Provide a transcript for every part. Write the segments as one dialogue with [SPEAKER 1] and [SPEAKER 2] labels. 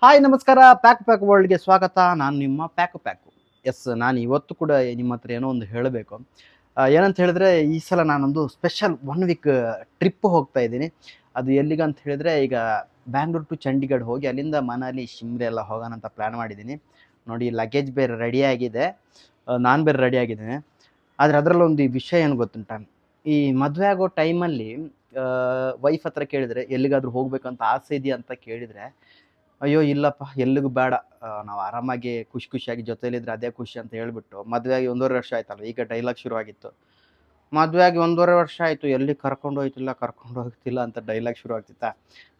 [SPEAKER 1] Hi ನಮಸ್ಕಾರ, pack ವರ್ಲ್ಡ್ಗೆ ಸ್ವಾಗತ. ನಾನು ನಿಮ್ಮ ಪ್ಯಾಕು. ಎಸ್, ನಾನು ಇವತ್ತು ಕೂಡ ನಿಮ್ಮ ಹತ್ರ ಏನೋ ಒಂದು ಹೇಳಬೇಕು. ಏನಂತ ಹೇಳಿದ್ರೆ, ಈ ಸಲ ನಾನೊಂದು ಸ್ಪೆಷಲ್ 1 ವೀಕ್ ಟ್ರಿಪ್ ಹೋಗ್ತಾ ಇದ್ದೀನಿ. ಅದು ಎಲ್ಲಿಗೆ ಅಂತ ಹೇಳಿದ್ರೆ, ಈಗ ಬ್ಯಾಂಗ್ಳೂರ್ ಟು ಚಂಡೀಗಢ ಹೋಗಿ ಅಲ್ಲಿಂದ ಮನಾಲಿ ಶಿಮ್ಲೆ ಎಲ್ಲ ಹೋಗೋಣ ಅಂತ ಪ್ಲ್ಯಾನ್ ಮಾಡಿದ್ದೀನಿ. ನೋಡಿ, ಲಗೇಜ್ ಬೇರೆ ರೆಡಿ ಆಗಿದೆ, ನಾನು ಬೇರೆ ರೆಡಿ ಆಗಿದ್ದೇನೆ. ಆದರೆ ಅದರಲ್ಲೊಂದು ವಿಷಯ ಏನು ಗೊತ್ತುಂಟ, ಈ ಮದುವೆ ಆಗೋ ಟೈಮಲ್ಲಿ ವೈಫ್ ಹತ್ರ ಕೇಳಿದರೆ ಎಲ್ಲಿಗಾದರೂ ಹೋಗ್ಬೇಕಂತ ಆಸೆ ಇದೆಯಾ ಅಂತ ಕೇಳಿದರೆ, ಅಯ್ಯೋ ಇಲ್ಲಪ್ಪ ಎಲ್ಲಿಗೂ ಬೇಡ, ನಾವು ಆರಾಮಾಗಿ ಖುಷಿಯಾಗಿ ಜೊತೆಯಲ್ಲಿದ್ದರೆ ಅದೇ ಖುಷಿ ಅಂತ ಹೇಳ್ಬಿಟ್ಟು, ಮದುವೆ ಆಗಿ 1.5 ವರ್ಷ ಆಯ್ತಲ್ಲ, ಈಗ ಡೈಲಾಗ್ ಶುರುವಾಗಿತ್ತು. ಮದುವೆ ಆಗಿ 1.5 ವರ್ಷ ಆಯಿತು, ಎಲ್ಲಿ ಕರ್ಕೊಂಡು ಹೋಗ್ತಿಲ್ಲ ಅಂತ ಡೈಲಾಗ್ ಶುರು ಆಗ್ತಿತ್ತಾ.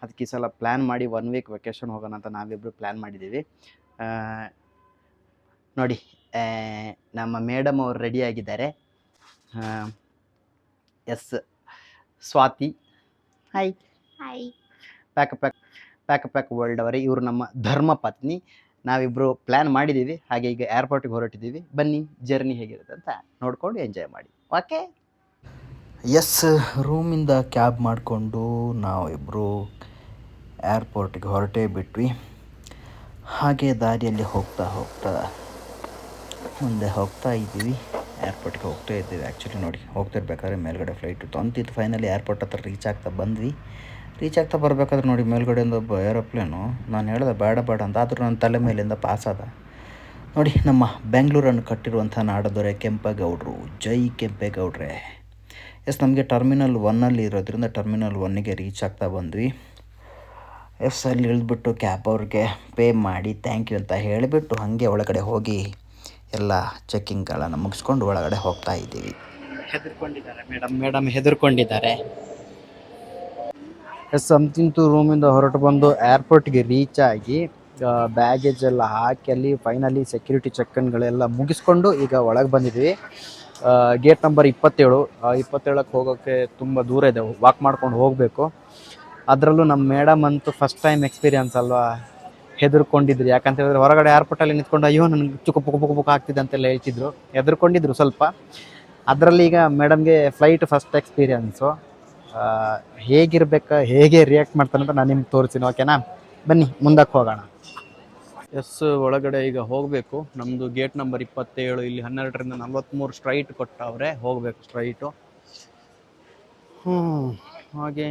[SPEAKER 1] ಅದಕ್ಕೆ ಈ ಸಲ ಪ್ಲ್ಯಾನ್ ಮಾಡಿ 1 ವೀಕ್ ವೆಕೇಷನ್ ಹೋಗೋಣ ಅಂತ ನಾವಿಬ್ಬರು ಪ್ಲ್ಯಾನ್ ಮಾಡಿದ್ದೀವಿ. ನೋಡಿ, ನಮ್ಮ ಮೇಡಮ್ ಅವರು ರೆಡಿಯಾಗಿದ್ದಾರೆ. Yes, Swati. Hi.
[SPEAKER 2] Hi.
[SPEAKER 1] Pack world ಅವರೇ, ಇವರು ನಮ್ಮ ಧರ್ಮ ಪತ್ನಿ. ನಾವಿಬ್ಬರು ಪ್ಲ್ಯಾನ್ ಮಾಡಿದ್ದೀವಿ, ಹಾಗೆ ಈಗ ಏರ್ಪೋರ್ಟಿಗೆ ಹೊರಟಿದ್ದೀವಿ. ಬನ್ನಿ, ಜರ್ನಿ ಹೇಗಿರುತ್ತೆ ಅಂತ ನೋಡಿಕೊಂಡು ಎಂಜಾಯ್ ಮಾಡಿ. ಓಕೆ. ಎಸ್, ರೂಮಿಂದ ಕ್ಯಾಬ್ ಮಾಡಿಕೊಂಡು ನಾವಿಬ್ಬರು ಏರ್ಪೋರ್ಟಿಗೆ ಹೊರಟೇ ಬಿಟ್ವಿ. ಹಾಗೆ ದಾರಿಯಲ್ಲಿ ಹೋಗ್ತಾ ಮುಂದೆ ಹೋಗ್ತಾ ಇದ್ದೀವಿ. ಏರ್ಪೋರ್ಟಿಗೆ ಹೋಗ್ತಾ ಇದ್ದೀವಿ. ಆ್ಯಕ್ಚುಲಿ ನೋಡಿ, ಹೋಗ್ತಿರ್ಬೇಕಾದ್ರೆ ಮೇಲ್ಗಡೆ ಫ್ಲೈಟ್ ಇತ್ತು ಅಂತಿತ್ತು. ಫೈನಲಿ ಏರ್ಪೋರ್ಟ್ ಹತ್ರ ರೀಚ್ ಆಗ್ತಾ ಬರಬೇಕಾದ್ರೆ ನೋಡಿ, ಮೇಲ್ಗಡೆಯಿಂದ ಒಬ್ಬ ಏರೋಪ್ಲೇನು. ನಾನು ಹೇಳಿದೆ ಬೇಡ ಅಂತ, ಆದರೂ ನನ್ನ ತಲೆ ಮೇಲಿಂದ ಪಾಸ್ ಆದ. ನೋಡಿ, ನಮ್ಮ ಬೆಂಗಳೂರನ್ನು ಕಟ್ಟಿರುವಂಥ ನಾಡದೊರೆ ಕೆಂಪೇಗೌಡರು. ಜೈ ಕೆಂಪೇಗೌಡ್ರೆ. ಎಸ್, ನಮಗೆ ಟರ್ಮಿನಲ್ 1 ಇರೋದ್ರಿಂದ ಟರ್ಮಿನಲ್ 1ಗೆ ರೀಚ್ ಆಗ್ತಾ ಬಂದ್ವಿ. ಎಸ್, ಅಲ್ಲಿ ಇಳಿದ್ಬಿಟ್ಟು ಕ್ಯಾಬ್ ಅವ್ರಿಗೆ ಪೇ ಮಾಡಿ ಥ್ಯಾಂಕ್ ಯು ಅಂತ ಹೇಳಿಬಿಟ್ಟು ಹಾಗೆ ಒಳಗಡೆ ಹೋಗಿ ಎಲ್ಲ ಚೆಕ್ಕಿಂಗ್ಗಳನ್ನು ಮುಗಿಸ್ಕೊಂಡು ಒಳಗಡೆ ಹೋಗ್ತಾ ಇದ್ದೀವಿ. ಹೆದರ್ಕೊಂಡಿದ್ದಾರೆ ಮೇಡಮ್ ಹೆದರ್ಕೊಂಡಿದ್ದಾರೆ. ಎಸ್, ಅಂತಿಂತೂ ರೂಮಿಂದ ಹೊರಟು ಬಂದು ಏರ್ಪೋರ್ಟ್ಗೆ ರೀಚ್ ಆಗಿ ಬ್ಯಾಗೇಜ್ ಎಲ್ಲ ಹಾಕಿ ಅಲ್ಲಿ ಫೈನಲಿ ಸೆಕ್ಯೂರಿಟಿ ಚೆಕ್ಗಳೆಲ್ಲ ಮುಗಿಸ್ಕೊಂಡು ಈಗ ಒಳಗೆ ಬಂದಿದ್ವಿ. Gate number 27. 27ಕ್ಕೆ ಹೋಗೋಕ್ಕೆ ತುಂಬ ದೂರ ಇದೆ, ವಾಕ್ ಮಾಡ್ಕೊಂಡು ಹೋಗಬೇಕು. ಅದರಲ್ಲೂ ನಮ್ಮ ಮೇಡಮ್ ಅಂತೂ ಫಸ್ಟ್ ಟೈಮ್ ಎಕ್ಸ್ಪೀರಿಯನ್ಸ್ ಅಲ್ವಾ, ಹೆದರ್ಕೊಂಡಿದ್ರು. ಯಾಕಂತ ಹೇಳಿದ್ರೆ ಹೊರಗಡೆ ಏರ್ಪೋರ್ಟಲ್ಲಿ ನಿಂತ್ಕೊಂಡು ಅಯ್ಯೋ ನನಗೆ ಪುಕ್ ಆಗ್ತಿದೆ ಅಂತೆಲ್ಲ ಹೇಳ್ತಿದ್ರು, ಹೆದರ್ಕೊಂಡಿದ್ರು ಸ್ವಲ್ಪ. ಅದರಲ್ಲಿ ಈಗ ಮೇಡಮ್ಗೆ ಫ್ಲೈಟ್ ಫಸ್ಟ್ ಎಕ್ಸ್ಪೀರಿಯನ್ಸು. ಹೇಗೆ ರಿಯಾಕ್ಟ್ ಮಾಡ್ತಾನೆ ಅಂತ ನಾನು ನಿಮ್ಗೆ ತೋರಿಸ್ತೀನಿ. ಓಕೆನಾ, ಬನ್ನಿ ಮುಂದಕ್ಕೆ ಹೋಗೋಣ. ಎಸ್, ಒಳಗಡೆ ಈಗ ಹೋಗಬೇಕು. ನಮ್ಮದು ಗೇಟ್ ನಂಬರ್ 27. ಇಲ್ಲಿ 12ರಿಂದ 43 ಸ್ಟ್ರೈಟ್ ಕೊಟ್ಟವ್ರೆ, ಹೋಗಬೇಕು ಸ್ಟ್ರೈಟು. ಹಾಗೆ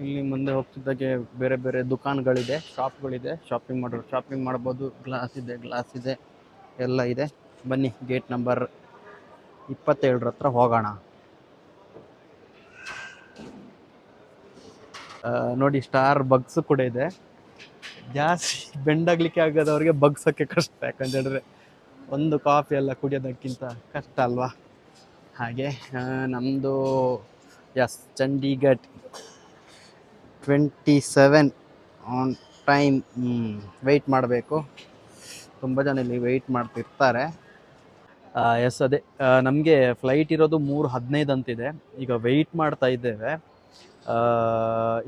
[SPEAKER 1] ಇಲ್ಲಿ ಮುಂದೆ ಹೋಗ್ತಿದ್ದಾಗೆ ಬೇರೆ ಬೇರೆ ದುಕಾನ್ಗಳಿದೆ, ಶಾಪ್ಗಳಿದೆ. ಶಾಪಿಂಗ್ ಮಾಡ್ಬೋದು. ಗ್ಲಾಸ್ ಇದೆ ಎಲ್ಲ ಇದೆ. ಬನ್ನಿ ಗೇಟ್ ನಂಬರ್ 27 ಹತ್ರ ಹೋಗೋಣ. ನೋಡಿ, ಸ್ಟಾರ್ ಬಗ್ಸ್ ಕೂಡ ಇದೆ. ಜಾಸ್ತಿ ಬೆಂಡಾಗ್ಲಿಕ್ಕೆ ಆಗೋದವ್ರಿಗೆ ಬಗ್ಸೋಕ್ಕೆ ಕಷ್ಟ, ಯಾಕಂತ ಹೇಳಿದ್ರೆ ಒಂದು ಕಾಫಿ ಎಲ್ಲ ಕುಡಿಯೋದಕ್ಕಿಂತ ಕಷ್ಟ ಅಲ್ವಾ. ಹಾಗೆ ನಮ್ಮದು ಚಂಡೀಗಢ 27 ಆನ್ ಟೈಮ್. ವೆಯ್ಟ್ ಮಾಡಬೇಕು, ತುಂಬ ಜನ ಇಲ್ಲಿ ವೆಯ್ಟ್ ಮಾಡ್ತಿರ್ತಾರೆ. ಎಸ್, ಅದೇ ನಮಗೆ ಫ್ಲೈಟ್ ಇರೋದು 3:15 ಅಂತಿದೆ. ಈಗ ವೆಯ್ಟ್ ಮಾಡ್ತಾ ಇದ್ದೇವೆ.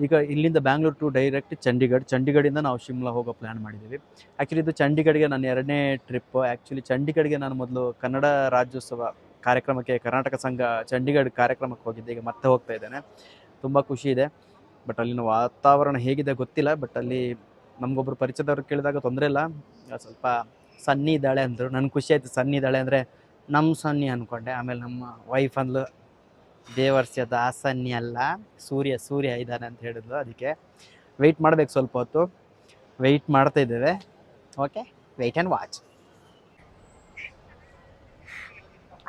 [SPEAKER 1] ಈಗ ಇಲ್ಲಿಂದ ಬ್ಯಾಂಗ್ಳೂರ್ ಟು ಡೈರೆಕ್ಟ್ ಚಂಡೀಗಢಿಂದ ನಾವು ಶಿಮ್ಲಾ ಹೋಗೋ ಪ್ಲ್ಯಾನ್ ಮಾಡಿದ್ದೀವಿ. ಆ್ಯಕ್ಚುಲಿ ಇದು ಚಂಡೀಗಢಿಗೆ ನನ್ನ 2ನೇ ಟ್ರಿಪ್ಪು. ಆ್ಯಕ್ಚುಲಿ ಚಂಡೀಗಢಿಗೆ ನಾನು ಮೊದಲು ಕನ್ನಡ ರಾಜ್ಯೋತ್ಸವ ಕಾರ್ಯಕ್ರಮಕ್ಕೆ, ಕರ್ನಾಟಕ ಸಂಘ ಚಂಡೀಗಢ ಕಾರ್ಯಕ್ರಮಕ್ಕೆ ಹೋಗಿದ್ದೆ. ಈಗ ಮತ್ತೆ ಹೋಗ್ತಾ ಇದ್ದೇನೆ. ತುಂಬ ಖುಷಿ ಇದೆ. ಬಟ್ ಅಲ್ಲಿನ ವಾತಾವರಣ ಹೇಗಿದೆ ಗೊತ್ತಿಲ್ಲ. ಬಟ್ ಅಲ್ಲಿ ನಮಗೊಬ್ಬರು ಪರಿಚಯದವ್ರು ಕೇಳಿದಾಗ ತೊಂದರೆ ಇಲ್ಲ, ಸ್ವಲ್ಪ ಸನ್ನಿ ಇದ್ದಾಳೆ ಅಂದರು. ನನಗೆ ಖುಷಿ ಆಯಿತು. ಸನ್ನಿ ಇದ್ದಾಳೆ ಅಂದರೆ ನಮ್ಮ ಸನ್ನಿ ಅಂದ್ಕೊಂಡೆ. ಆಮೇಲೆ ನಮ್ಮ ವೈಫ್ ಅಂದ್ಲು, ದೇವರ್ಸ್ಯದ ಆ ಸನ್ನಿ ಅಲ್ಲ, ಸೂರ್ಯ ಇದ್ದಾನೆ ಅಂತ ಹೇಳಿದ್ಲು. ಅದಕ್ಕೆ ವೆಯ್ಟ್ ಮಾಡಬೇಕು, ಸ್ವಲ್ಪ ಹೊತ್ತು ವೆಯ್ಟ್ ಮಾಡ್ತಾ ಇದ್ದೇವೆ. Okay, wait and watch.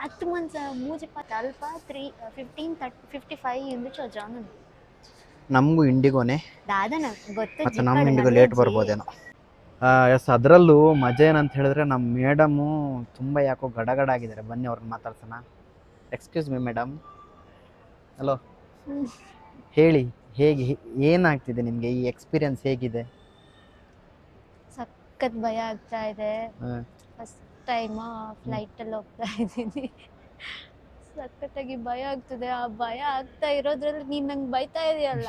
[SPEAKER 2] 10 months ಮೂಜಿ ಅಲ್ಪ 15:55 ಎಂದು ಚೋಜಾನು.
[SPEAKER 1] ನಮಗೂ ಇಂಡಿಗೋನೇ,
[SPEAKER 2] ದಾದನ ಗೊತ್ತು,
[SPEAKER 1] ಮತ್ತು ನಮ್ಮ ಇಂಡಿಗೋ ಲೇಟ್ ಬರ್ಬೋದೇನೋ. ಎಸ್, ಅದರಲ್ಲೂ ಮಜಾ ಏನಂತ ಹೇಳಿದ್ರೆ ನಮ್ಮ ಮೇಡಮು ತುಂಬ ಯಾಕೋ ಗಡಗಡ ಆಗಿದ್ದಾರೆ. ಬನ್ನಿ ಅವ್ರನ್ನ ಮಾತಾಡ್ಸೋಣ. Excuse me madam. ಹಲೋ, ಹೇಳಿ, ಏನಾಗ್ತಿದೆ ನಿಮಗೆ? ಈ ಎಕ್ಸ್ಪೀರಿಯನ್ಸ್ ಹೇಗಿದೆ?
[SPEAKER 2] ಸಖತ್ ಭಯ ಆಗ್ತಾ ಇದೆ. ಫಸ್ಟ್ ಟೈಮ್ ಫ್ಲೈಟಲ್ಲಿ ಹೋಗ್ತಾ ಇದ್ದೀನಿ. ಸಖತ್ತಾಗಿ ಭಯ ಆಗ್ತಿದೆ. ಆ ಭಯ ಆಗ್ತಾ ಇರೋದ್ರಲ್ಲಿ ನೀನು ನಂಗೆ ಬೈತಾ ಇದೆಯಲ್ಲ.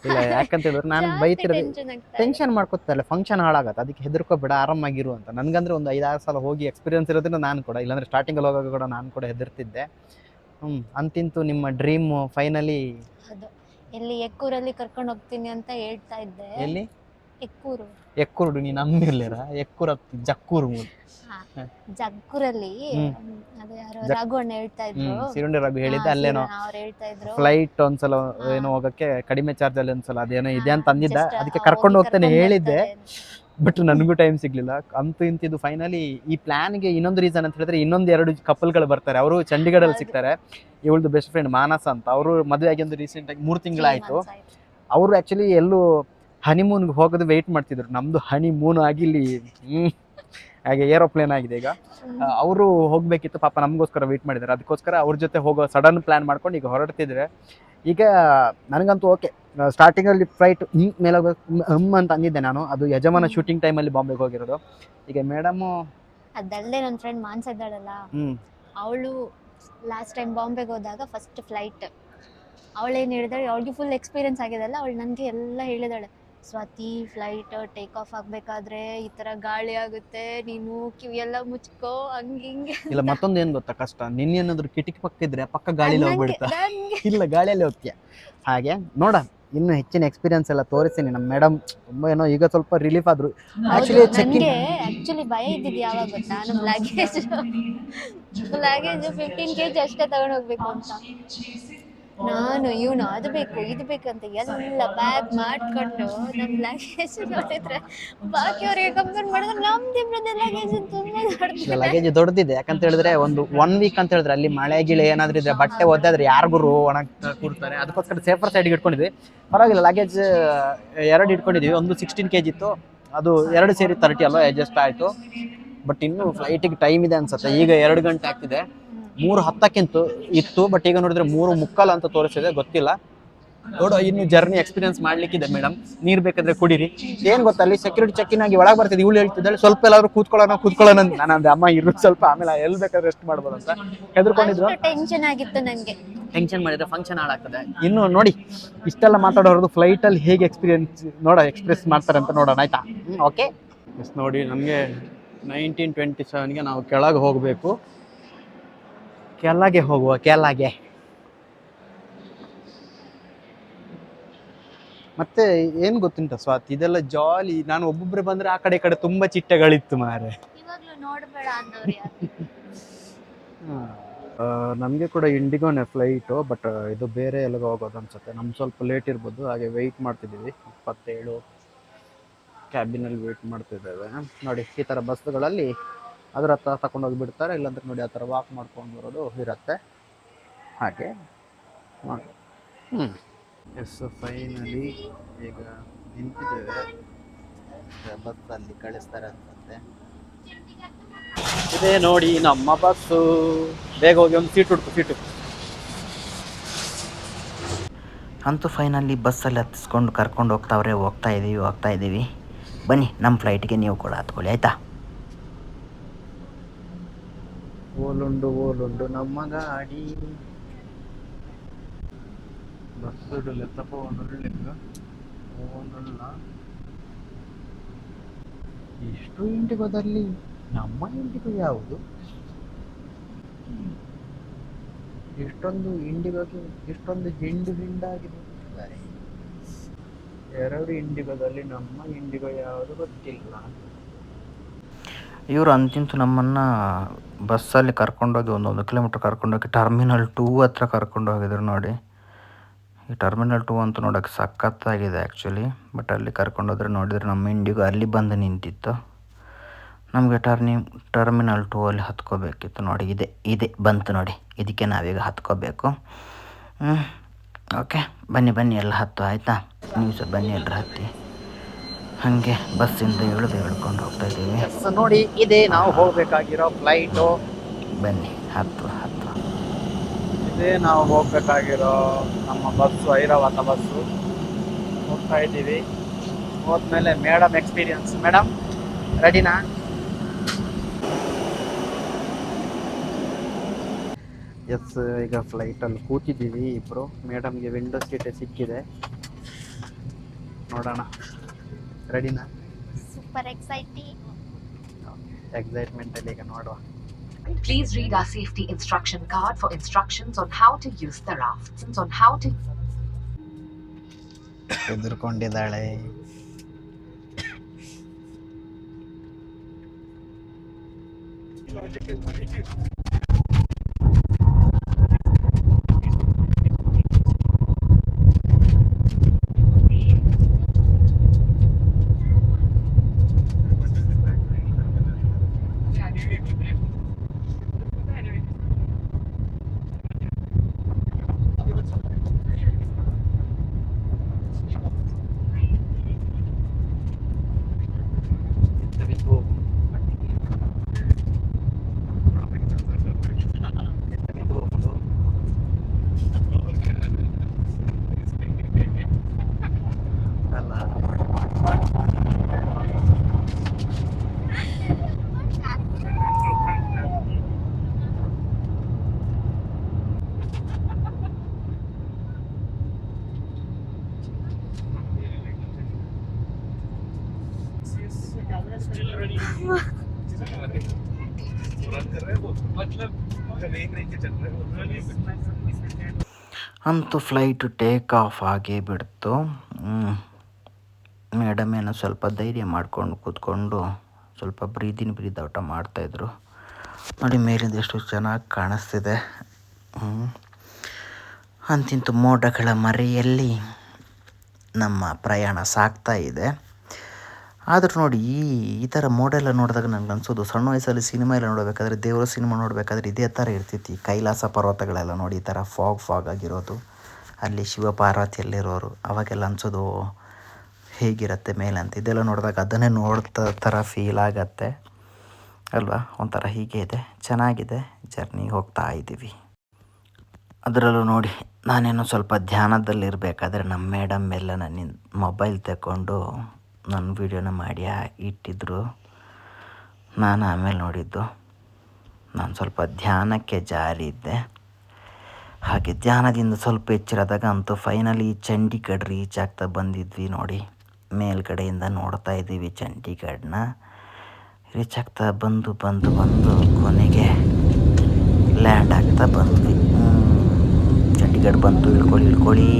[SPEAKER 1] ಇಲ್ಲ, ಯಾಕಂತ ಹೇಳಿದ್ರೆ ನಾನು ಬೈತಿರೋದು ಟೆನ್ಷನ್ ಮಾಡ್ಕೊತಾರೆ, ಫಂಕ್ಷನ್ ಹಾಳಾಗತ್ತೆ. ಅದಕ್ಕೆ ಹೆದರ್ಕೋಬೇಡ, ಆರಾಮಾಗಿರು ಅಂತ. ನನಗಂದ್ರೆ ಒಂದು 5-6 ಸಲ ಹೋಗಿ ಎಕ್ಸ್ಪೀರಿಯನ್ಸ್ ಇರೋದ್ರಿಂದ ನಾನು ಕೂಡ, ಇಲ್ಲಾಂದ್ರೆ ಸ್ಟಾರ್ಟಿಂಗಲ್ಲಿ ಹೋಗೋದು ಕೂಡ ನಾನು ಕೂಡ ಹೆದರ್ತಿದ್ದೆ. ಅಂತಿಂತೂ ನಿಮ್ಮ ಡ್ರೀಮ್ ಫೈನಲಿ
[SPEAKER 2] ಅದು ಎಲ್ಲಿ ಎಕ್ಕೂರಲ್ಲಿ ಕರ್ಕೊಂಡು ಹೋಗ್ತೀನಿ ಅಂತ ಹೇಳ್ತಾ ಇದ್ದೆ.
[SPEAKER 1] ಎಲ್ಲಿ?
[SPEAKER 2] ಎಕ್ಕೂರು.
[SPEAKER 1] ಎಕ್ಕೂರು ನೀನು ನಂಬಿರ್ಲಿರ ಎಕ್ಕೂರ ಜಕ್ಕೂರು ಮೂಲ
[SPEAKER 2] ಜಗ್ಗುರಲ್ಲಿ ಅದು ಯಾರೋ ರಘು ಅಣ್ಣ ಹೇಳ್ತಾ ಇದ್ರು.
[SPEAKER 1] ಸಿರುಂಡಿ ರಘು ಹೇಳಿದ್ದೆ ಅಲ್ಲೇನೋ
[SPEAKER 2] ಅವ್ರು ಹೇಳ್ತಾ ಇದ್ರು
[SPEAKER 1] ಫ್ಲೈಟ್ ಒಂದ್ಸಲ ಏನೋ ಹೋಗಕ್ಕೆ ಕಡಿಮೆ ಚಾರ್ಜ್ ಅಲ್ಲಿ ಒಂದ್ಸಲ ಅದೇನೋ ಇದೆ ಅಂತ ಅಂದಿದ್ದ, ಅದಕ್ಕೆ ಕರ್ಕೊಂಡು ಹೋಗ್ತಾನೆ ಹೇಳಿದ್ದೆ. ಬಟ್ ನನಗೂ ಟೈಮ್ ಸಿಗ್ಲಿಲ್ಲ. ಅಂತೂ ಇಂತಿದ್ದು ಫೈನಲಿ ಈ ಪ್ಲಾನ್ಗೆ ಇನ್ನೊಂದು ರೀಸನ್ ಅಂತ ಹೇಳಿದ್ರೆ ಇನ್ನೊಂದು 2 ಕಪಲ್ಗಳು ಬರ್ತಾರೆ. ಅವರು ಚಂಡೀಗಢಲ್ಲಿ ಸಿಗ್ತಾರೆ. ಇವಳದು ಬೆಸ್ಟ್ ಫ್ರೆಂಡ್ ಮಾನಸ ಅಂತ, ಅವರು ಮದುವೆ ಆಗಿ ಒಂದು ರೀಸೆಂಟ್ ಆಗಿ 3 ತಿಂಗಳಾಯ್ತು. ಅವರು ಆಕ್ಚುಲಿ ಎಲ್ಲೂ ಹನಿಮೂನ್ಗೆ ಹೋಗೋದು ವೆಯ್ಟ್ ಮಾಡ್ತಿದ್ರು. ನಮ್ದು ಹನಿಮೂನ್ ಆಗಿ ಇಲ್ಲಿ ಹಾಗೆ ಏರೋಪ್ಲೇನ್ ಆಗಿದೆ ಈಗ. ಅವರು ಹೋಗ್ಬೇಕಿತ್ತು ಪಾಪ, ನಮಗೋಸ್ಕರ ವೆಯ್ಟ್ ಮಾಡಿದ್ದಾರೆ. ಅದಕ್ಕೋಸ್ಕರ ಅವ್ರ ಜೊತೆ ಹೋಗೋ ಸಡನ್ ಪ್ಲಾನ್ ಮಾಡ್ಕೊಂಡು ಈಗ ಹೊರಡ್ತಿದ್ರೆ. ಈಗ ನನಗಂತೂ ಓಕೆ, ಸ್ಟಾರ್ಟಿಂಗಲ್ಲಿ ಫ್ಲೈಟ್ ಮೇಲೆ ಅಂತ ಅಂದಿದ್ದೆ ನಾನು. ಅದು ಯಜಮಾನ ಶೂಟಿಂಗ್ ಟೈಮಲ್ಲಿ ಬಾಂಬೆಗೆ ಹೋಗಿರೋದು. ಈಗ ಮೇಡಮು
[SPEAKER 2] ಅದಲ್ಲದೆ ನನ್ನ ಫ್ರೆಂಡ್ ಮಾನ್ಸ ಇದ್ದಾಳಲ್ಲ, ಅವಳು ಲಾಸ್ಟ್ ಟೈಮ್ ಬಾಂಬೆಗೆ ಹೋದಾಗ ಫಸ್ಟ್ ಫ್ಲೈಟ್ ಅವಳೇನು ಹೇಳಿದಾಳೆ, ಅವಳಿಗೆ ಫುಲ್ ಎಕ್ಸ್ಪೀರಿಯನ್ಸ್ ಆಗಿದೆಲ್ಲ. ಅವಳು ನನಗೆ ಎಲ್ಲ ಹೇಳಿದಾಳೆ, ಸ್ವಾತಿ ಫ್ಲೈಟ್ ಟೇಕ್ ಆಫ್ ಆಗಬೇಕಾದ್ರೆ ಈ ಥರ ಗಾಳಿ ಆಗುತ್ತೆ, ನೀನು ಕಿವಿಯೆಲ್ಲ ಮುಚ್ಕೋ ಹಂಗೆ ಹಿಂಗೆ.
[SPEAKER 1] ಇಲ್ಲ ಮತ್ತೊಂದು ಏನು ಗೊತ್ತಾ ಕಷ್ಟ, ನಿನ್ನೇನಾದ್ರು ಕಿಟಕಿ ಪಕ್ಕ ಇದ್ರೆ ಪಕ್ಕ ಗಾಳಿಲಿ ಹೋಗ್ಬಿಡ್ತಾ. ಇಲ್ಲ ಗಾಳಿಯಲ್ಲಿ ಹೋಗ್ತೀಯ. ಹಾಗೆ ನೋಡ, ಇನ್ನು ಹೆಚ್ಚಿನ ಎಕ್ಸ್ಪೀರಿಯನ್ಸ್ ಎಲ್ಲ ತೋರಿಸ್ತೀನಿ. ನಮ್ಮ ಮೇಡಮ್ ತುಂಬ ಏನೋ ಈಗ ಸ್ವಲ್ಪ ರಿಲೀಫ್ ಆದ್ರು.
[SPEAKER 2] ಆಕ್ಚುಲಿ ಭಯ ಇದ್ದಿದ್ದು ಯಾವಾಗ ಗೊತ್ತಾ, ನಮ್ಮ ಲಗೇಜ್ 15 kg ಅಷ್ಟೇ ತಗೊಂಡು ಹೋಗ್ಬೇಕು ಅಂತ. ನಾನು ಇವನು ಅದು ಬೇಕು ಇದು ಬೇಕಂತ ಎಲ್ಲ ಬ್ಯಾಗ್ ಮಾಡ್ಕೊಂಡು ನಮ್ಮ ಲಗೇಜ್ ನೋಡಿದ್ರೆ ಬಾಕಿಯವರಿಗೆ ಕಂಪೇರ್ ಮಾಡಿದ್ರೆ ನಮ್ದಿಬ್ರದ್ದು ಲಗೇಜ್ ತುಂಬಾ ದೊಡ್ಡದು.
[SPEAKER 1] ಲಗೇಜ್ ದೊಡ್ಡದಿದೆ. ಯಾಕಂತ ಹೇಳಿದ್ರೆ ಒಂದು 1 ವೀಕ್ ಅಂತ ಹೇಳಿದ್ರೆ ಅಲ್ಲಿ ಮಳೆ ಗಿಳೆ ಏನಾದ್ರು ಇದ್ರೆ ಬಟ್ಟೆ ಒದ್ದಾದ್ರೆ ಯಾರಿಗೂ ಒಣಗ ಕೂರ್ತಾರೆ. ಅದಕ್ಕೋಸ್ಕರ ಸೇಫರ್ ಸೈಡ್ಗೆ ಇಟ್ಕೊಂಡಿದ್ವಿ. ಪರವಾಗಿಲ್ಲ, ಲಗೇಜ್ 2 ಇಟ್ಕೊಂಡಿದ್ವಿ. ಒಂದು 16 kg ಇತ್ತು, ಅದು 2 ಸೇರಿ 30 ಅಲ್ವಾ, ಅಡ್ಜಸ್ಟ್ ಆಯಿತು. ಬಟ್ ಇನ್ನು ಫ್ಲೈಟಿಗೆ ಟೈಮ್ ಇದೆ ಅನ್ಸುತ್ತೆ. ಈಗ 2 ಗಂಟೆ ಆಗ್ತಿದೆ. 3:10 ಇತ್ತು, ಬಟ್ ಈಗ ನೋಡಿದ್ರೆ 3:45 ಅಂತ ತೋರಿಸಿದೆ. ಗೊತ್ತಿಲ್ಲ, ನೋಡೋ ಇನ್ನು ಜರ್ನಿ ಎಕ್ಸ್ಪೀರಿಯನ್ಸ್ ಮಾಡ್ಲಿಕ್ಕಿದೆ. ಮೇಡಮ್ ನೀರ್ ಬೇಕಾದ್ರೆ ಕುಡೀರಿ. ಏನ್ ಗೊತ್ತಾ, ಅಲ್ಲಿ ಸೆಕ್ಯೂರಿಟಿ ಚೆಕ್ಕಿನ್ ಆಗಿ ಒಳಗೆ ಬರ್ತಿದ್ದೆ. ಇವಳು ಹೇಳ್ತಿದ್ದಾಳೆ ಸ್ವಲ್ಪ ಎಲ್ಲಾದ್ರೂ ಕೂತ್ಕೊಳ್ಳೋಣ. ನಾನು ಅಂದೆ ಅಮ್ಮ ಇರು ಸ್ವಲ್ಪ, ಆಮೇಲೆ ಎಲ್ಲಿ ಬೇಕಾದ್ರೆ ರೆಸ್ಟ್ ಮಾಡ್ಬೋದು ಅಂತ ಹೆದರ್ಕೊಂಡಿದ್ರು.
[SPEAKER 2] ಟೆನ್ಷನ್ ಆಗಿತ್ತು ನನಗೆ.
[SPEAKER 1] ಟೆನ್ಷನ್ ಮಾಡಿದ್ರೆ ಫಂಕ್ಷನ್ ಹಾಳಾಗ್ತದೆ. ಇನ್ನು ನೋಡಿ, ಇಷ್ಟೆಲ್ಲ ಮಾತಾಡೋದು ಫ್ಲೈಟ್ ಅಲ್ಲಿ ಹೇಗೆ ಎಕ್ಸ್ಪ್ರೆಸ್ ಮಾಡ್ತಾರೆ ಅಂತ ನೋಡೋಣ, ಆಯ್ತಾ? ಓಕೆ ನೋಡಿ, ನಮಗೆ 1927ಗೆ ನಾವು ಕೆಳಗೆ ಹೋಗಬೇಕು. ಕೆಳಗೆ ಹೋಗುವ, ಕೆಳಗೆ. ಮತ್ತೆ ಏನ್ ಗೊತ್ತುಂಟ ಸ್ವಾತಿ, ಇದೆಲ್ಲ ಜಾಲಿ. ನಾನು ಒಬ್ಬೊಬ್ರೆ ಬಂದ್ರೆ ಆ ಕಡೆ ಈ ಕಡೆ ತುಂಬಾ ಚಿಟ್ಟೆಗಳಿತ್ತು ಮಾರೆ. ನಮಗೆ ಕೂಡ ಇಂಡಿಗೋನೇ ಫ್ಲೈಟು, ಬಟ್ ಇದು ಬೇರೆ ಎಲ್ಲಿಗೆ ಹೋಗೋದು ಅನ್ಸುತ್ತೆ. ನಮ್ಗೆ ಸ್ವಲ್ಪ ಲೇಟ್ ಇರ್ಬೋದು, ಹಾಗೆ ವೆಯ್ಟ್ ಮಾಡ್ತಿದ್ದೀವಿ. 27 ಕ್ಯಾಬಿನಲ್ಲಿ ವೆಯ್ಟ್ ಮಾಡ್ತಿದ್ದೇವೆ. ನೋಡಿ, ಈ ಥರ ಬಸ್ಗಳಲ್ಲಿ ಅದ್ರ ಹತ್ರ ತಗೊಂಡೋಗಿ ಬಿಡ್ತಾರೆ. ಇಲ್ಲಾಂದ್ರೆ ನೋಡಿ, ಆ ಥರ ವಾಕ್ ಮಾಡ್ಕೊಂಡು ಬರೋದು ಇರತ್ತೆ. ಹಾಗೆ ನೋಡಿ. ಎಸ್, ಫೈನಲಿ ಈಗ ನಿಂತಿದ್ದೇವೆ. ಬಸ್ಸಲ್ಲಿ ಕಳಿಸ್ತಾರೆ ಅನ್ಸುತ್ತೆ. ಇದೇ ನೋಡಿ ನಮ್ಮ ಬಸ್ಸು. ಬೇಗ ಹೋಗಿ ಒಂದು ಸೀಟು. ಅಂತೂ ಫೈನಲಿ ಬಸ್ಸಲ್ಲಿ ಹತ್ತಿಸ್ಕೊಂಡು ಕರ್ಕೊಂಡು ಹೋಗ್ತಾ ಇದ್ದೀವಿ. ಬನ್ನಿ, ನಮ್ಮ ಫ್ಲೈಟ್ಗೆ ನೀವು ಕೂಡ ಹತ್ಕೊಳ್ಳಿ, ಆಯಿತಾ? ಓಲುಂಡು ನಮ್ಮ ಗಾಡಿ. ಎಷ್ಟು ಇಂಡಿಗೋದಲ್ಲಿ ನಮ್ಮ ಇಂಡಿಗೋ ಯಾವುದು? ಎಷ್ಟೊಂದು ಇಂಡಿಗೋಗೆ ಎಷ್ಟೊಂದು ಹಿಂಡಾಗಿದೆ. 2 ಇಂಡಿಗೋದಲ್ಲಿ ನಮ್ಮ ಇಂಡಿಗೋ ಯಾವುದು ಗೊತ್ತಿಲ್ಲ. ಇವರು ಅಂತಿಂತು ನಮ್ಮನ್ನು ಬಸ್ಸಲ್ಲಿ ಕರ್ಕೊಂಡೋಗಿ 1 ಕಿಲೋಮೀಟ್ರ್ ಕರ್ಕೊಂಡೋಗಿ ಟರ್ಮಿನಲ್ 2 ಹತ್ರ ಕರ್ಕೊಂಡು ಹೋಗಿದ್ರು. ನೋಡಿ, ಈ ಟರ್ಮಿನಲ್ 2 ಅಂತೂ ನೋಡೋಕ್ಕೆ ಸಖತ್ತಾಗಿದೆ ಆ್ಯಕ್ಚುಲಿ. ಬಟ್ ಅಲ್ಲಿ ಕರ್ಕೊಂಡೋದ್ರೆ ನೋಡಿದ್ರೆ ನಮ್ಮ ಇಂಡಿಗೋ ಅಲ್ಲಿ ಬಂದು ನಿಂತಿತ್ತು. ನಮಗೆ ಟರ್ಮಿನಲ್ 2 ಅಲ್ಲಿ ಹತ್ಕೋಬೇಕಿತ್ತು. ನೋಡಿ, ಇದೆ ಬಂತು ನೋಡಿ. ಇದಕ್ಕೆ ನಾವೀಗ ಹತ್ಕೋಬೇಕು. ಓಕೆ, ಬನ್ನಿ ಎಲ್ಲ ಹತ್ತು, ಆಯಿತಾ? ನೀವು ಸಹ ಬನ್ನಿ, ಎಲ್ಲರೂ ಹತ್ತಿ. ಹಾಗೆ ಬಸ್ಸಿಂದ ಇಳ್ಕೊಂಡು ಹೋಗ್ತಾ ಇದ್ದೀವಿ. ನೋಡಿ, ಇದೇ ನಾವು ಹೋಗಬೇಕಾಗಿರೋ ಫ್ಲೈಟು. ಬನ್ನಿ, ಹತ್ತು. ಇದೇ ನಾವು ಹೋಗಬೇಕಾಗಿರೋ ನಮ್ಮ ಬಸ್ಸು, ಐರಾವತ ಬಸ್ಸು. ಹೋಗ್ತಾ ಇದ್ದೀವಿ. ಹೋದ್ಮೇಲೆ ಮೇಡಮ್ ಎಕ್ಸ್ಪೀರಿಯನ್ಸ್. ಮೇಡಮ್ ರೆಡಿನಾ? ಎಸ್, ಈಗ ಫ್ಲೈಟಲ್ಲಿ ಕೂತಿದ್ದೀವಿ ಇಬ್ಬರು. ಮೇಡಮ್ಗೆ ವಿಂಡೋ ಸೀಟೇ ಸಿಕ್ಕಿದೆ. ನೋಡೋಣ, ರೆಡಿನಾ?
[SPEAKER 2] ಸೂಪರ್ ಎಕ್ಸೈಟ್ಮೆಂಟ್
[SPEAKER 1] ಅಲ್ಲಿ ಈಗ ನೋಡುವ.
[SPEAKER 3] Please read our safety instruction card for instructions on how to use the raft.
[SPEAKER 1] ಹೆದರ್ಕೊಂಡಿದ್ದಾಳೆ. ಅಂತೂ ಫ್ಲೈಟು ಟೇಕ್ ಆಫ್ ಆಗೇ ಬಿಡ್ತು. ಮೇಡಮ್ ಏನೋ ಸ್ವಲ್ಪ ಧೈರ್ಯ ಮಾಡ್ಕೊಂಡು ಕೂತ್ಕೊಂಡು ಸ್ವಲ್ಪ ಬ್ರೀದ್ ಔಟ ಮಾಡ್ತಾಯಿದ್ರು. ನೋಡಿ ಮೇಲಿಂದ ಎಷ್ಟು ಚೆನ್ನಾಗಿ ಕಾಣಿಸ್ತಿದೆ. ಅಂತಿಂತು ಮೋಡಗಳ ಮರೆಯಲ್ಲಿ ನಮ್ಮ ಪ್ರಯಾಣ ಸಾಗ್ತಾ ಇದೆ. ಆದರೂ ನೋಡಿ ಈ ಥರ ಮೋಡೆಲ್ಲ ನೋಡಿದಾಗ ನನಗೆ ಅನ್ಸೋದು ಸಣ್ಣ ವಯಸ್ಸಲ್ಲಿ ಸಿನಿಮಾ ಎಲ್ಲ ನೋಡಬೇಕಾದ್ರೆ, ದೇವರ ಸಿನಿಮಾ ನೋಡಬೇಕಾದ್ರೆ ಇದೇ ಥರ ಇರ್ತಿತ್ತು. ಈ ಕೈಲಾಸ ಪರ್ವತಗಳೆಲ್ಲ ನೋಡಿ ಈ ಥರ ಫಾಗ್ ಆಗಿರೋದು, ಅಲ್ಲಿ ಶಿವಪಾರ್ವತಿಯಲ್ಲಿರೋರು, ಅವಾಗೆಲ್ಲ ಅನ್ಸೋದು ಹೇಗಿರುತ್ತೆ ಮೇಲೆ ಅಂತ. ಇದೆಲ್ಲ ನೋಡಿದಾಗ ಅದನ್ನೇ ನೋಡ್ತಾ ಥರ ಫೀಲ್ ಆಗತ್ತೆ ಅಲ್ವಾ. ಒಂಥರ ಹೀಗೆ ಇದೆ, ಚೆನ್ನಾಗಿದೆ. ಜರ್ನಿಗೆ ಹೋಗ್ತಾ ಇದ್ದೀವಿ. ಅದರಲ್ಲೂ ನೋಡಿ ನಾನೇನೋ ಸ್ವಲ್ಪ ಧ್ಯಾನದಲ್ಲಿರಬೇಕಾದ್ರೆ ನಮ್ಮ ಮೇಡಮ್ ಎಲ್ಲ ನನ್ನ ಮೊಬೈಲ್ ತಗೊಂಡು ನನ್ನ ವೀಡಿಯೋನ ಮಾಡಿ ಇಟ್ಟಿದ್ರು. ನಾನು ಆಮೇಲೆ ನೋಡಿದ್ದು, ನಾನು ಸ್ವಲ್ಪ ಧ್ಯಾನಕ್ಕೆ ಜಾರಿದ್ದೆ. ಹಾಗೆ ಧ್ಯಾನದಿಂದ ಸ್ವಲ್ಪ ಎಚ್ಚರಾದಾಗ ಅಂತೂ ಫೈನಲಿ ಚಂಡೀಗಢ ರೀಚ್ ಆಗ್ತಾ ಬಂದಿದ್ವಿ. ನೋಡಿ ಮೇಲ್ಗಡೆಯಿಂದ ನೋಡ್ತಾ ಇದ್ದೀವಿ ಚಂಡೀಗಢನ. ರೀಚ್ ಆಗ್ತಾ ಬಂದು ಕೊನೆಗೆ ಲ್ಯಾಂಡ್ ಆಗ್ತಾ ಬಂದ್ವಿ. ಚಂಡೀಗಢ ಬಂತು. ಇಳ್ಕೊಳ್ಳಿ.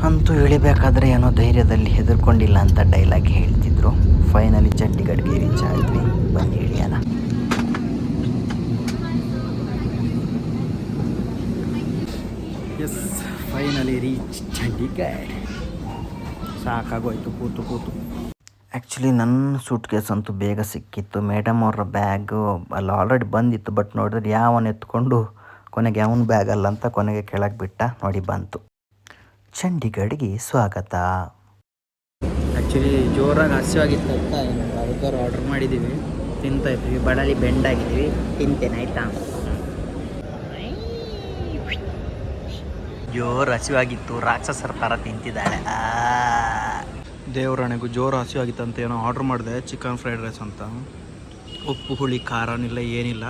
[SPEAKER 1] ಅಂತೂ ಇಳಿಬೇಕಾದ್ರೆ ಏನೋ ಧೈರ್ಯದಲ್ಲಿ ಹೆದರ್ಕೊಂಡಿಲ್ಲ ಅಂತ ಡೈಲಾಗ್ ಹೇಳ್ತಿದ್ರು. ಫೈನಲಿ ಚಂಡೀಗಢಗೆ ರೀಚ್ ಆದ್ವಿ. ಬನ್ನಿ ಇಳಿಯೋಣ. Yes, finally reach Chandigarh. ಸಾಕಾಗೋಯ್ತು ಕೂತು. ಆ್ಯಕ್ಚುಲಿ ನನ್ನ ಸೂಟ್ ಕೇಸ್ ಅಂತೂ ಬೇಗ ಸಿಕ್ಕಿತ್ತು. ಮೇಡಮ್ ಅವರ ಬ್ಯಾಗು ಅಲ್ಲಿ ಆಲ್ರೆಡಿ ಬಂದಿತ್ತು. ಬಟ್ ನೋಡಿದ್ರೆ ಯಾವನು ಎತ್ಕೊಂಡು ಕೊನೆಗೆ ಅವನ ಬ್ಯಾಗ್ ಅಲ್ಲ ಅಂತ ಕೊನೆಗೆ ಕೆಳಗೆ ಬಿಟ್ಟ. ನೋಡಿ ಬಂತು. ಚಂಡೀಗಢಗೆ ಸ್ವಾಗತ. ಆ್ಯಕ್ಚುಲಿ ಜೋರಾಗಿ ಹಸಿವಾಗಿತ್ತು ಅಂತ ಅದಕ್ಕೋರು ಆರ್ಡ್ರ್ ಮಾಡಿದ್ದೀವಿ, ತಿಂತಾ ಇದ್ವಿ. ಬಡಲಿ ಬೆಂಡಾಗಿದ್ವಿ, ತಿಂತೇನೆ ಆಯಿತಾ. ಜೋರು ಹಸಿವಾಗಿತ್ತು, ರಾಕ್ಷಸರ ಥರ ತಿಂತಿದ್ದಾಳೆ. ದೇವರಾಣೆಗೂ ಜೋರು ಹಸಿವಾಗಿತ್ತು ಅಂತ ಏನೋ ಆರ್ಡ್ರ್ ಮಾಡಿದೆ, ಚಿಕನ್ ಫ್ರೈಡ್ ರೈಸ್ ಅಂತ. ಉಪ್ಪು ಹುಳಿ ಖಾರನಿಲ್ಲ, ಏನಿಲ್ಲ.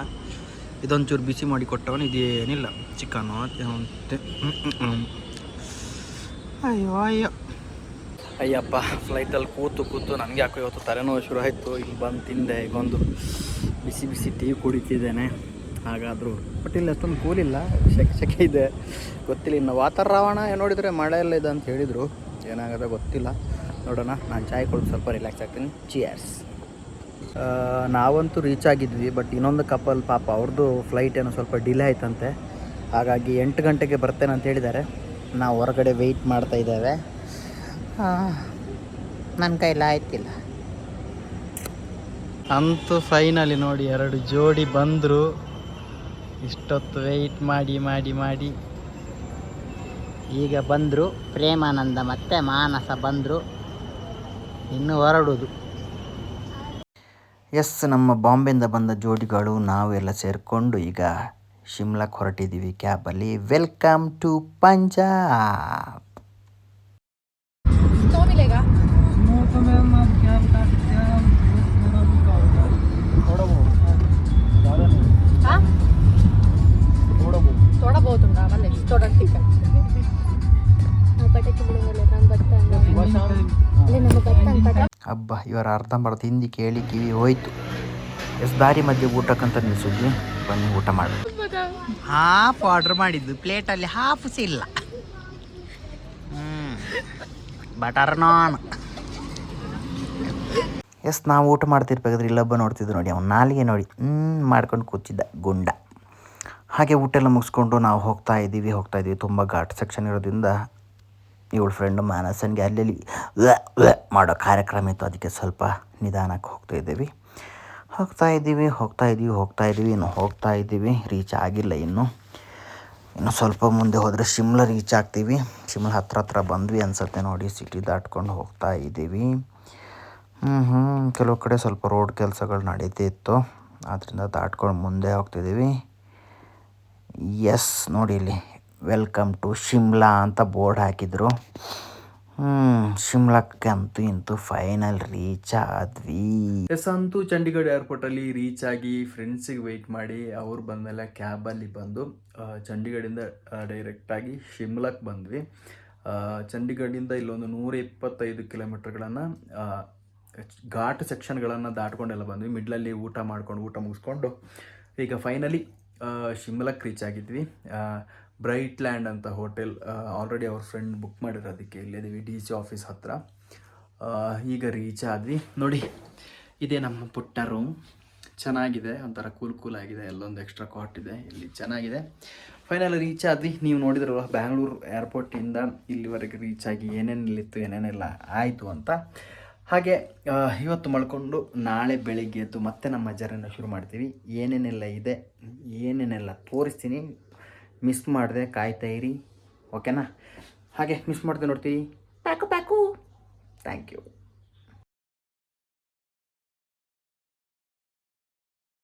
[SPEAKER 1] ಇದೊಂಚೂರು ಬಿಸಿ ಮಾಡಿ ಕೊಟ್ಟವನು, ಇದೇನಿಲ್ಲ ಚಿಕನ್ನು. ಅಯ್ಯಪ್ಪ, ಫ್ಲೈಟಲ್ಲಿ ಕೂತು ನನಗೆ ಯಾಕೋ ಇವತ್ತು ತಲೆನೋವು ಶುರು ಆಯಿತು. ಇಲ್ಲಿ ಬಂದು ತಿಂದೆ. ಈಗೊಂದು ಬಿಸಿ ಟೀ ಕುಡಿತಿದ್ದೇನೆ. ಹಾಗಾದರೂ ಬಟ್ ಇಲ್ಲಿ ಅಷ್ಟೊಂದು ಕೂಲಿಲ್ಲ, ಸೆಕೆ ಇದೆ. ಗೊತ್ತಿಲ್ಲ ಇನ್ನು ವಾತಾವರಣ ನೋಡಿದರೆ ಮಳೆ ಎಲ್ಲ ಇದೆ ಅಂತ ಹೇಳಿದರು. ಏನಾಗುತ್ತೆ ಗೊತ್ತಿಲ್ಲ, ನೋಡೋಣ. ನಾನು ಚಾಯ್ ಕುಡಿದು ಸ್ವಲ್ಪ ರಿಲ್ಯಾಕ್ಸ್ ಆಗ್ತೀನಿ. ಚಿಯರ್ಸ್. ನಾವಂತೂ ರೀಚ್ ಆಗಿದ್ವಿ. ಬಟ್ ಇನ್ನೊಂದು ಕಪಲ್ ಪಾಪ ಅವ್ರದ್ದು ಫ್ಲೈಟ್ ಏನೋ ಸ್ವಲ್ಪ ಡಿಲೇ ಆಯ್ತಂತೆ. ಹಾಗಾಗಿ 8 ಗಂಟೆಗೆ ಬರ್ತೇನೆ ಅಂತ ಹೇಳಿದ್ದಾರೆ. ನಾವು ಹೊರಗಡೆ ವೆಯ್ಟ್ ಮಾಡ್ತಾ ಇದ್ದೇವೆ. ನನ್ನ ಕೈಲಿ ಆಯ್ತಿಲ್ಲ. ಅಂತೂ ಫೈನಲಿ ನೋಡಿ 2 ಜೋಡಿ ಬಂದರು. ಇಷ್ಟೊತ್ತು ವೆಯ್ಟ್ ಮಾಡಿ ಈಗ ಬಂದರು. ಪ್ರೇಮಾನಂದ ಮತ್ತು ಮಾನಸ ಬಂದರು, ಇನ್ನು ಹೊರಡೋದು. ಎಸ್, ನಮ್ಮ ಬಾಂಬೆಯಿಂದ ಬಂದ ಜೋಡಿಗಳು ನಾವೆಲ್ಲ ಸೇರಿಕೊಂಡು ಈಗ ಶಿಮ್ಲಾಕ್ಕೆ ಹೊರಟಿದ್ದೀವಿ ಕ್ಯಾಬಲ್ಲಿ. Welcome to Punjab.
[SPEAKER 4] పోతుందా మళ్ళీ రెస్టారెంట్
[SPEAKER 2] ಪಟಾಕಿ ಬಿಡುವಲ್ಲ ನಮ್ಗೆ ಗೊತ್ತ ಅಲ್ಲೇ ನಮಗೆ ಗೊತ್ತ ಪಟಾಕಿ
[SPEAKER 1] ಹಬ್ಬ ಇವರ ಅರ್ಧಂಬರ್ಧ ಹಿಂದಿ ಕೇಳಿ ಕಿವಿ ಹೋಯ್ತು. ಎಷ್ಟು ದಾರಿ ಮಧ್ಯೆ ಊಟಕ್ಕಂತ ನಿಲ್ಸಿದ್ವಿ, ಬನ್ನಿ ಊಟ ಮಾಡಿ. ಹಾಫ್ ಆರ್ಡರ್ ಮಾಡಿದ್ದು, ಪ್ಲೇಟಲ್ಲಿ ಹಾಫ್ ಇಲ್ಲ. ಬಟರ್ ನಾನ್. ಎಸ್ ನಾವು ಊಟ ಮಾಡ್ತಿರ್ಬೇಕಾದ್ರೆ ಇಲ್ಲೊಬ್ಬ ನೋಡ್ತಿದ್ದು ನೋಡಿ, ಅವ್ನು ನಾಲಿಗೆ ನೋಡಿ ಮಾಡ್ಕೊಂಡು ಕೂತಿದ್ದ ಗುಂಡ. ಹಾಗೆ ಊಟ ಎಲ್ಲ ಮುಗಿಸ್ಕೊಂಡು ನಾವು ಹೋಗ್ತಾ ಇದ್ದೀವಿ. ತುಂಬ ಘಾಟ್ ಸೆಕ್ಷನ್ ಇರೋದ್ರಿಂದ ಇವಳ ಫ್ರೆಂಡು ಮಾನಸನ್ಗೆ ಅಲ್ಲಿ ಮಾಡೋ ಕಾರ್ಯಕ್ರಮ ಇತ್ತು, ಅದಕ್ಕೆ ಸ್ವಲ್ಪ ನಿಧಾನಕ್ಕೆ ಹೋಗ್ತಾ ಇದ್ದೀವಿ. ರೀಚ್ ಆಗಿಲ್ಲ ಇನ್ನು ಸ್ವಲ್ಪ ಮುಂದೆ ಹೋದರೆ ಶಿಮ್ಲಾ ರೀಚ್ ಆಗ್ತೀವಿ. ಶಿಮ್ಲಾ ಹತ್ರ ಬಂದ್ವಿ ಅನ್ಸುತ್ತೆ ನೋಡಿ. ಸಿಟಿ ದಾಟ್ಕೊಂಡು ಹೋಗ್ತಾ ಇದ್ದೀವಿ. ಕೆಲವು ಕಡೆ ಸ್ವಲ್ಪ ರೋಡ್ ಕೆಲಸಗಳು ನಡೀತಿತ್ತು, ಆದ್ದರಿಂದ ದಾಟ್ಕೊಂಡು ಮುಂದೆ ಹೋಗ್ತಿದ್ದೀವಿ. ಎಸ್ ನೋಡಿ, ಇಲ್ಲಿ ವೆಲ್ಕಮ್ ಟು ಶಿಮ್ಲಾ ಅಂತ ಬೋರ್ಡ್ ಹಾಕಿದ್ರು. ಶಿಮ್ಲಾಕ್ಕೆ ಅಂತೂ ಫೈನಲ್ ರೀಚ್ ಆದ್ವಿ. ಎಸ್ ಅಂತೂ ಚಂಡೀಗಢ ಏರ್ಪೋರ್ಟಲ್ಲಿ ರೀಚ್ ಆಗಿ ಫ್ರೆಂಡ್ಸಿಗೆ ವೆಯ್ಟ್ ಮಾಡಿ ಅವ್ರು ಬಂದಮೇಲೆ ಕ್ಯಾಬಲ್ಲಿ ಬಂದು ಚಂಡೀಗಢದಿಂದ ಡೈರೆಕ್ಟಾಗಿ ಶಿಮ್ಲಾಕ್ಕೆ ಬಂದ್ವಿ. ಚಂಡೀಗಢದಿಂದ ಇಲ್ಲೊಂದು 125 ಕಿಲೋಮೀಟರ್ಗಳನ್ನು ಘಾಟ್ ಸೆಕ್ಷನ್ಗಳನ್ನು ದಾಟ್ಕೊಂಡೆಲ್ಲ ಬಂದ್ವಿ. ಮಿಡ್ಲಲ್ಲಿ ಊಟ ಮುಗಿಸ್ಕೊಂಡು ಈಗ ಫೈನಲಿ ಶಿಮ್ಲಾಕ್ಕೆ ರೀಚ್ ಆಗಿದ್ವಿ. ಬ್ರೈಟ್ ಲ್ಯಾಂಡ್ ಅಂತ ಹೋಟೆಲ್ ಆಲ್ರೆಡಿ ಅವ್ರ ಫ್ರೆಂಡ್ ಬುಕ್ ಮಾಡಿರೋದಕ್ಕೆ ಇಲ್ಲಿದ್ದೀವಿ, DC ಆಫೀಸ್ ಹತ್ರ. ಈಗ ರೀಚ್ ಆದ್ವಿ ನೋಡಿ. ಇದೇ ನಮ್ಮ ಪುಟ್ಟ ರೂಮ್, ಚೆನ್ನಾಗಿದೆ, ಒಂಥರ ಕೂಲ್ ಆಗಿದೆ. ಎಲ್ಲೊಂದು ಎಕ್ಸ್ಟ್ರಾ ಕಾಟ್ ಇದೆ, ಇಲ್ಲಿ ಚೆನ್ನಾಗಿದೆ. ಫೈನಲ್ ರೀಚ್ ಆದ್ವಿ. ನೀವು ನೋಡಿದ್ರಲ್ಲ ಬ್ಯಾಂಗ್ಳೂರು ಏರ್ಪೋರ್ಟಿಂದ ಇಲ್ಲಿವರೆಗೆ ರೀಚ್ ಆಗಿ ಏನೇನೆಲ್ಲ ಆಯಿತು ಅಂತ. ಹಾಗೆ ಇವತ್ತು ಮಲ್ಕೊಂಡು ನಾಳೆ ಬೆಳಿಗ್ಗೆ ಎದ್ದು ಮತ್ತೆ ನಮ್ಮ ಜರ್ನಿನ ಶುರು ಮಾಡ್ತೀವಿ. ಏನೇನೆಲ್ಲ ತೋರಿಸ್ತೀನಿ. ಮಿಸ್ ಮಾಡಿದೆ ಕಾಯ್ತಾ ಇರಿ, ಓಕೆನಾ? ಹಾಗೆ ಮಿಸ್ ಮಾಡಿದೆ ನೋಡ್ತೀವಿ. Pack thank you.